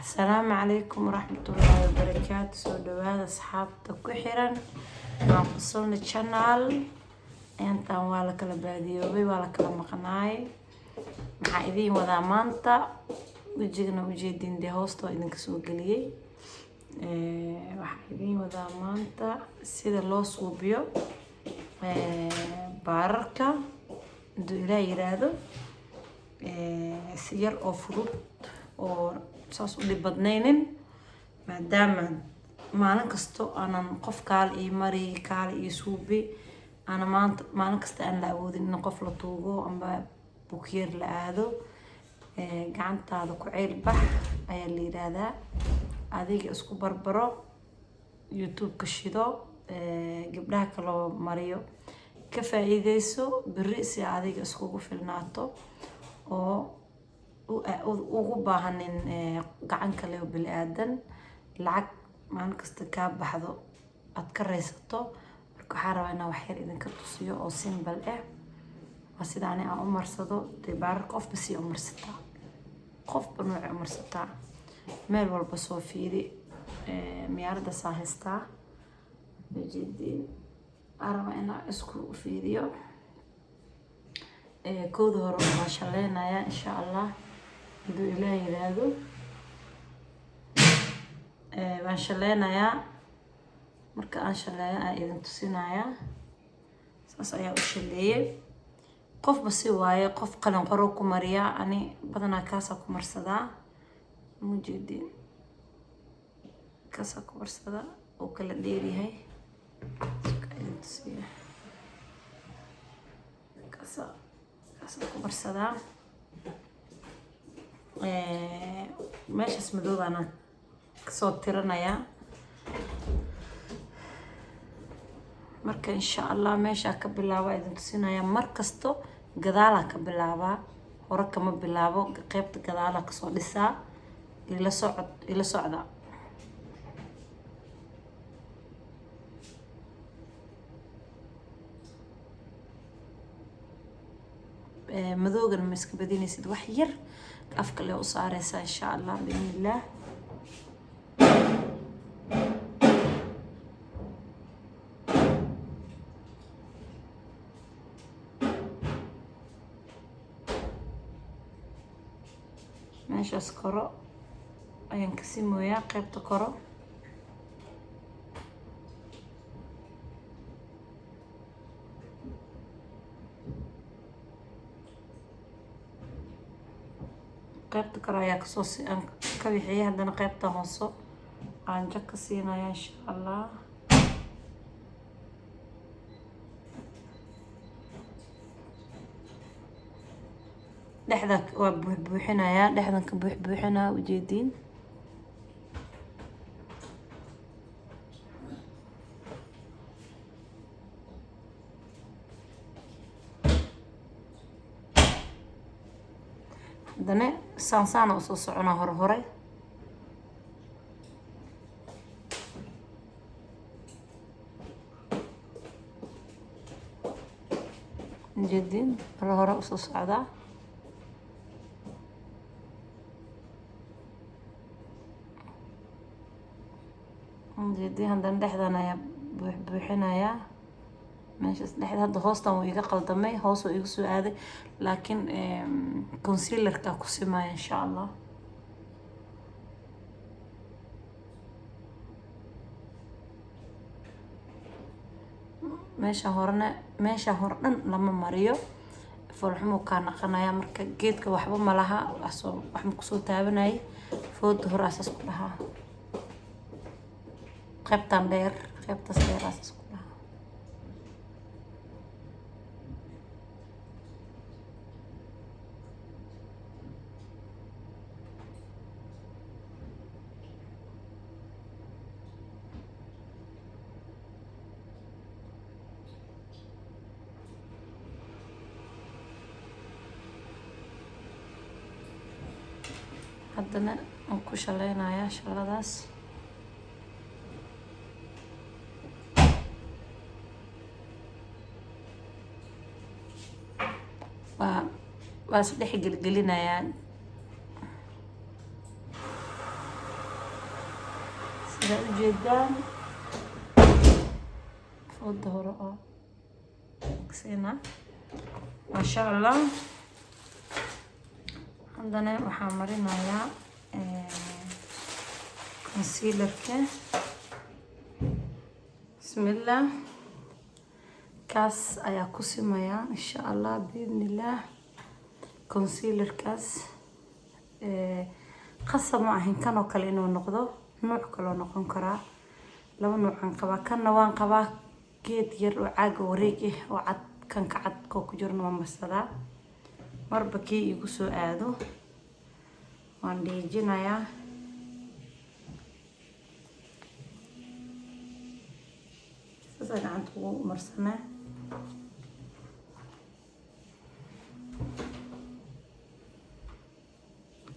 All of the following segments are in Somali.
السلام عليكم ورحمة الله وبركاته. سو دواada asxaabta ku xiran waan kusulna channel intaan waa la kala baadiyoobay waa la kala maqnaay maxaa idin wadaa maanta wajigana ujeedin de hoosto idinka soo galiyay waxaa idin wadaa maanta sida loo suubiyo baararka intuu ilaa yiraahdo si yar oo fudud oo saas u dhib badnaynin maadaama maalin kasto aanan qof kaal ii mari kaal ii suubi ana maanta maalin kasta aan la awoodin in qof la tuugo amba bukiir la aado gacantaada ku ceel bax ayaa la yiraahdaa adiga isku barbaro youtube ka shido gabdhaha kale mariyo ka faa'iideyso bari si adiga iskugu filnaato oo ugu baahanin gacan kale oo bili aadan lacag maalin kasta ka baxdo aad ka reysato marka waxaan rabaa inaan wax yar idinka tusiyo oo simple ah waa sida aan u marsado baar qofba si u marsataa qofba nooc u marsataa meel walba soo fiiri miyarada saahista wajidin araba inaan isku fiiriyo kooda hore waan shaleynaya insha Allah haduu ilaahay yiraahdo waan shaleynaya marka aan shaleeyo aan idin tusinaya saas ayaa u shaleeyay qofba si waaye qof qalin qoro ku mariya ani badanaa kaasa ku marsadaa mujidin kaasa ku marsada oo kala dheeryahay kaasa ku marsadaa meeshas madow ana kasoo tiranaya marka insha Allah meesha ka bilaabo idin tusinaya markasto gadaala ka bilaaba hore kama bilaabo qaybta gadaala ka soo dhisaa ila socda madoogan ma iska badinaysid wax yar afka leh u saaraysa insha Allah bismillah meeshas koro ayaan ka simooyaa qaybta koro qaybta koro ayaa kasoo aan ka wixiyay haddana qaybta hooso aan jag ka siinaya insha Allah dhexda waa buuxinaya dhexdan ka buuxinaa ujeedin haddana saansaan oo soo socona hore ujeedin hore u soo socdaa ujeedin haddana dhexdan ayaa buuxinaya meeshas dhexda hadda hoostan wuu iga qaldamay hoos oo iga soo aaday laakiin concealerka ku simaya insha Allah meesha hore dhan lama mariyo foolxumo ka naqanaya marka geedka waxba ma laha wax ma ku soo taabanay fooda hore asas ku dhahaa qaybtan dheer qaybtas dheer asas ku dhahaa haddana aan ku shaleynaya shaladaas waa is dhex gelgelinayaan sida ujeedaan fooda hore oo kasina maasha allah. haddana waxaan marinayaa concealerka. bismillah, kaas ayaa ku simaya insha allah biidnillah. concealerkaas qasab ma ahin kan oo kale inuu noqdo, nooc kale oo noqon karaa. laba noocan qabaa, kanna waan qabaa geed yar oo caaga wareeg ah oo cad, kanka cadka ku jirna waan marsadaa. marba kii igu soo aado waan dhiijinayaa. saas gacanta ugu marsanaa.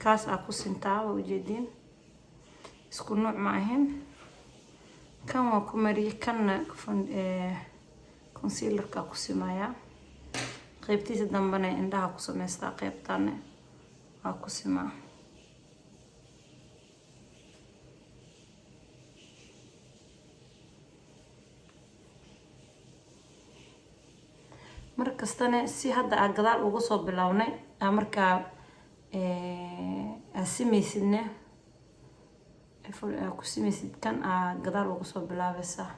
kaas aa ku sintaa waa ujeediin, isku nooc ma ahin. kan waa ku mariyay, kanna concealerka ku simaya. qaybtiisa dambana indhaha ku samaystaa, qaybtana waa ku simaa. markastana si hadda aa gadaal ugu soo bilownay aa markaa aa simeysidna ku simeysid kan aa gadaal ugu soo bilaabaysaa.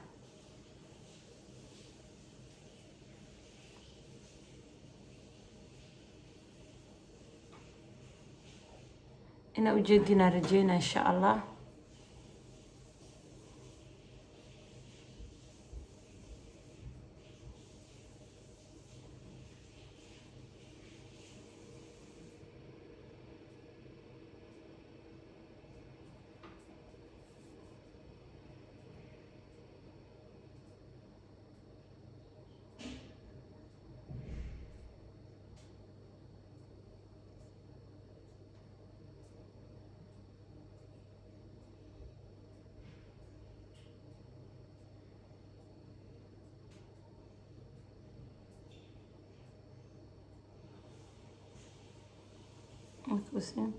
inaa ujeedinaa rajeynaa insha allah. Assim.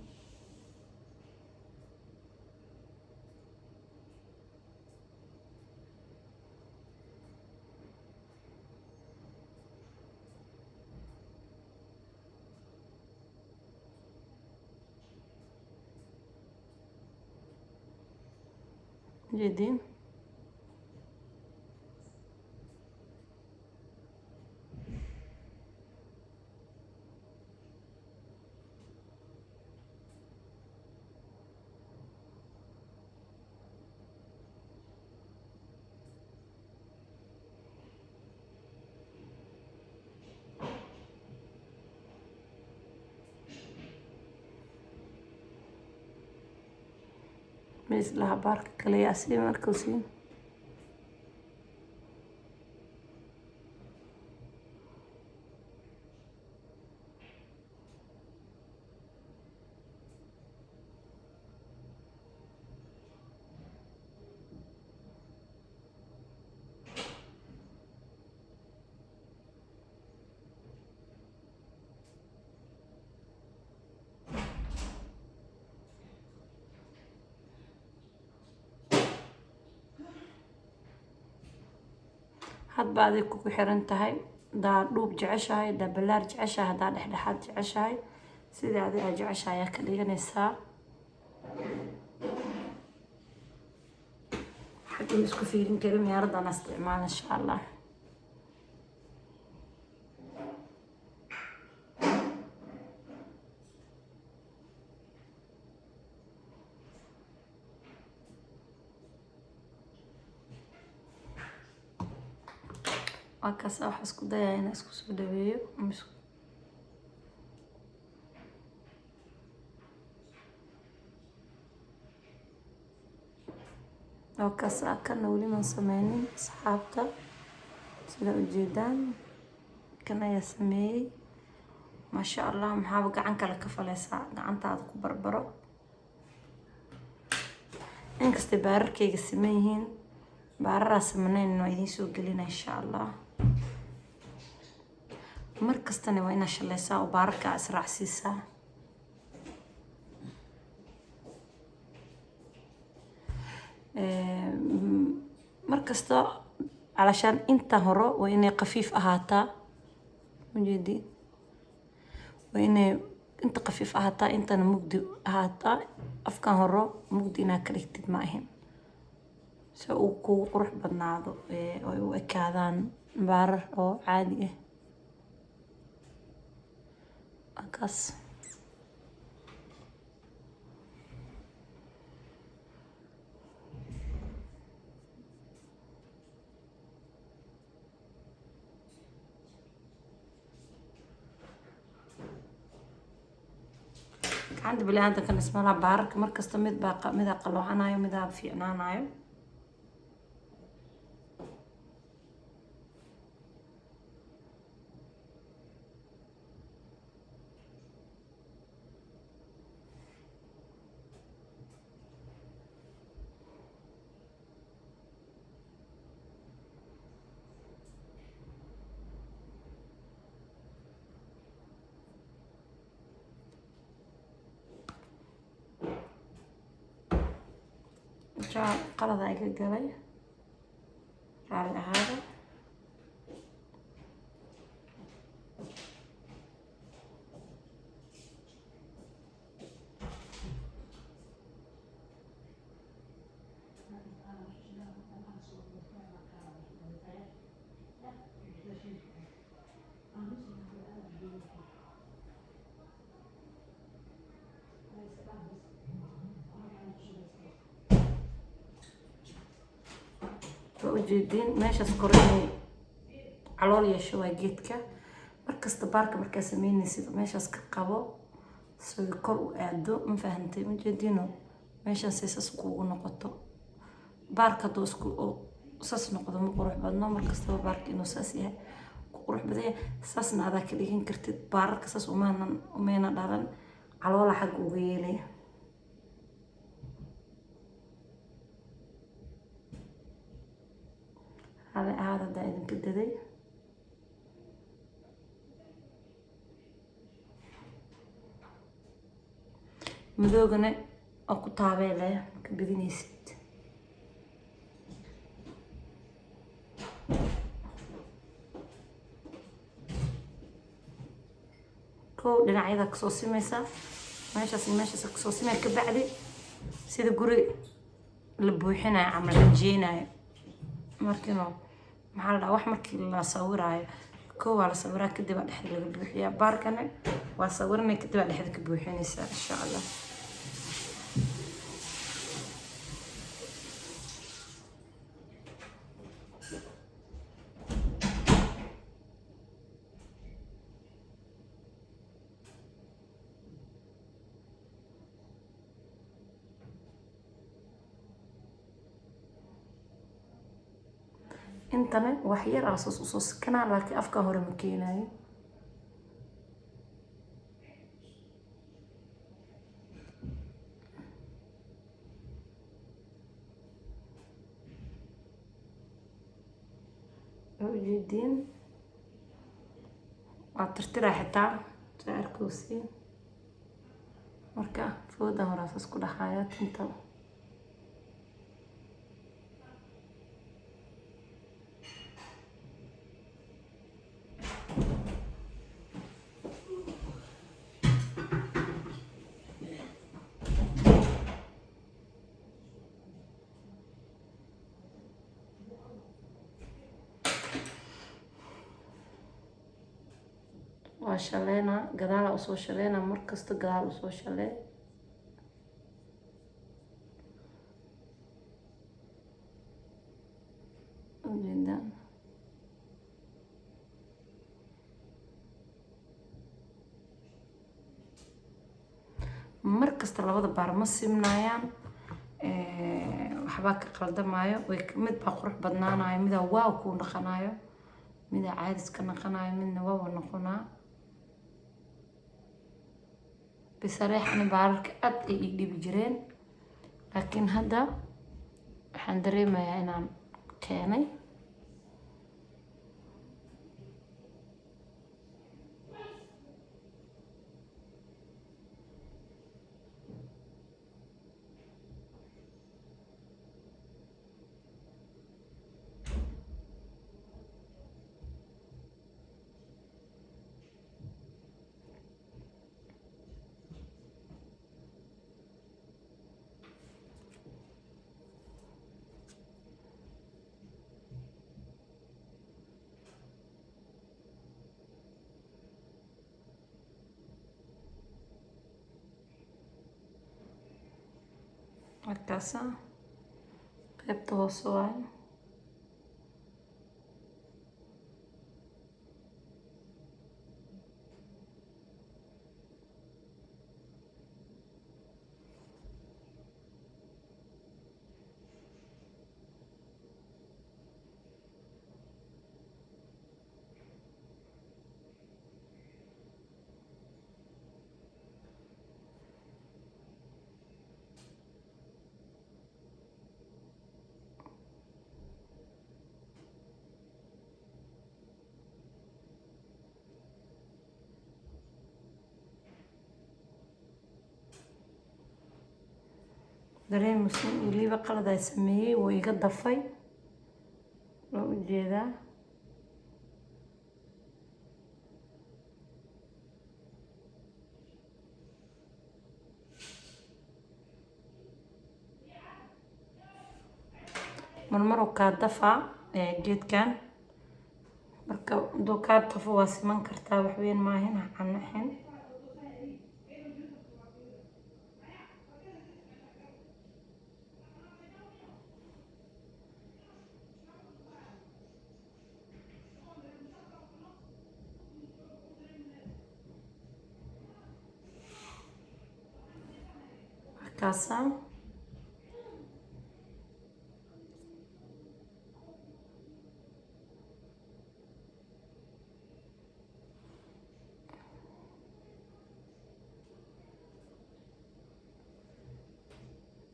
جديد مثل بارك كلياسي مركزي. hadba aday ku xiran tahay, daa dhuub jeceshahay, daa balaar jeceshahay, daa dhexdhexaad jeceshahay, sida aday aad jeceshahay ayaa ka dhiganaysaa. xagga isku fiirin karin miyaaradana isticmaal insha allah. وكاس واحد اسكو دايا هنا اسكو سوداويو وكاس كنا ولي من سمينين اصحابتا سيدا ujeedaan kan ayaa sameeyay ما شاء الله. maxaaba gacan kale ka falaysaa, gacantaada ku barbaro. inkastay baararkayga siman yihiin, baararaa samanayn waa idiin soo gelina insha allah. markastana waa inaad shalaysaa oo baararka israacsiisaa. markasta علشان inta hore waa inay qafiif ahaataa mujidi waa inay inta qafiif ahaataa intana mugdi ahaataa afkan hore mugdi inaa ka dhigtid ma ahin si uu ku qurux badnaado oo u ekaadaan baarar oo caadi ah akaas عندي بلي عندك كان اسمها بارك مركز تمد باقة مذا قلوعنايو مذا فيعنانايو جاء قلد عيق قلي على هذا ujeedin meeshaas korinay calool yeesho waa geedka markasta baarka markaa sameynaysid meeshaas ka qabo soo kor u aado ma fahantay ujeedino meeshaas saas kuugu noqoto baarka doo isku saas noqdo ma qurux badno markasta baarka inuu saas yahay ku qurux badan saasna aad ka dhigin kartid baarka saas umeena dhalan caloola xag uga yeelay هذا دائما كددي مدوغنا أكو طابيلة كبدينيسيت كو لنا عيدا كسوسي ميسا ماشا كسوسي ميسا كبعدي سيدا قوري لبوحنا عمل رجينا markino maxaa la wax markii la sawiraayo koo waa la sawiraa kadib baa dhexda laga buuxiyaa baarkana waa sawirnay kadib baa dhexda ka buuxinaysaa insha Allah intana wax yar aasas u soo sakanaa laakiin afka hore ma keenayo ujeedin waa tirtiraa xitaa jaarkuusi marka foodan hore aasas ku dhaxaya tinta وشلينا قدال أصو شلينا مركز قدال أصو شلي جدا مركز طلبات بارمسي منايان وحباك قلدمايو ومد بقروح بدنانايو مدا واو كون نقنايو مدا عادس كنقنايو مدنا واو نقنا بصراحة أنا بعرف قد إيدي بجرين لكن هذا حندري ما أنا كاني markaasa qaybta hoose waaye. dareemaysin weliba qalad ay sameeyey wuu iga dafay waa u jeedaa. marmaruu kaa dafaa geedkan marka haduu kaa dafo waa siman kartaa wax weyn maahin hanaxin. markaasa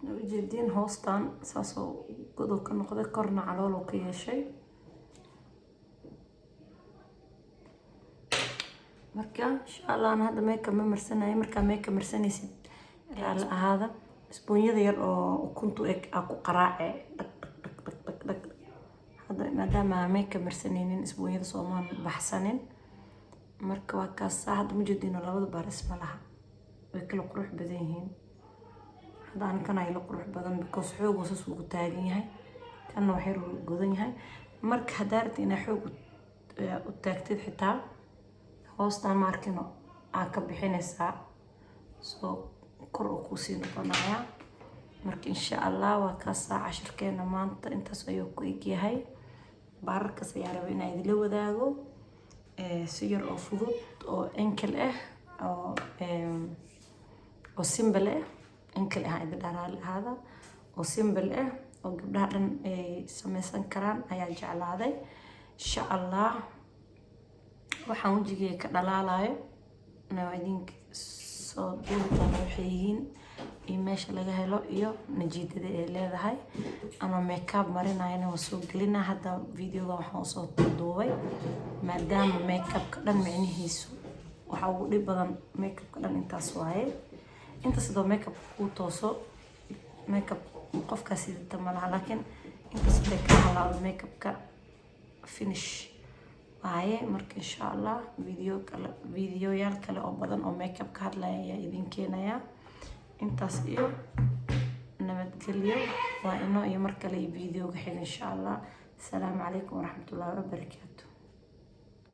ujeediin hoostan saasoo godob ka noqday korna calool oo ka yeeshay. marka insha Allah aan hadda makeup ma marsanayo. markaa makeup marsanaysid raali ahaada isbuunyada yar oo ukuntu eg ku qaraace dhag hadda maadaama makeup marsanaynin isbuunyada soomaan baxsanin. marka waa kaas hadda ma jeedino labada baris ma laha way kala qurux badan yihiin. hadda aan kan ay la qurux badan because xoog hoos ugu taagan yahay kana waxay godan yahay. marka hadaarti ina xoog u taagtid xitaa hoostan markino aan ka bixinaysaa soo kor u ku sii noqonaya. marka insha Allah waa kaas cashirkeena maanta intaas ayuu ku eg yahay. baararkaas ayaa rabay inaan idila wadaago si yar oo fudud oo enkel ah oo simple ah enkel ah idin dharaali ahaada oo simple ah oo gabdhaha dhan ay samaysan karaan ayaa jeclaaday. insha Allah waxaan wajigay ka dhalaalayo idinka soo duubtaan waxay yihiin iyo meesha laga helo iyo najiidada ay leedahay. ama makeup marinayna waa soo gelina. hadda videoga waxaan soo duubay maadaama makeup ka dhan micnihiisu waxa ugu dhib badan makeup ka dhan intaas waaye. inta sidoo makeup ku tooso makeup qofka sidii tamalaha laakiin inta sidoo ka halaado makeup ka finish waaye. marka insha Allah video yaal kale oo badan oo makeup ka hadlaya ayaa idin keenaya. intaas iyo nabadgelyo waa inoo iyo mar kale videoga xiga insha Allah. Assalaamu calaykum waraxmatullaahi wabarakaatuh.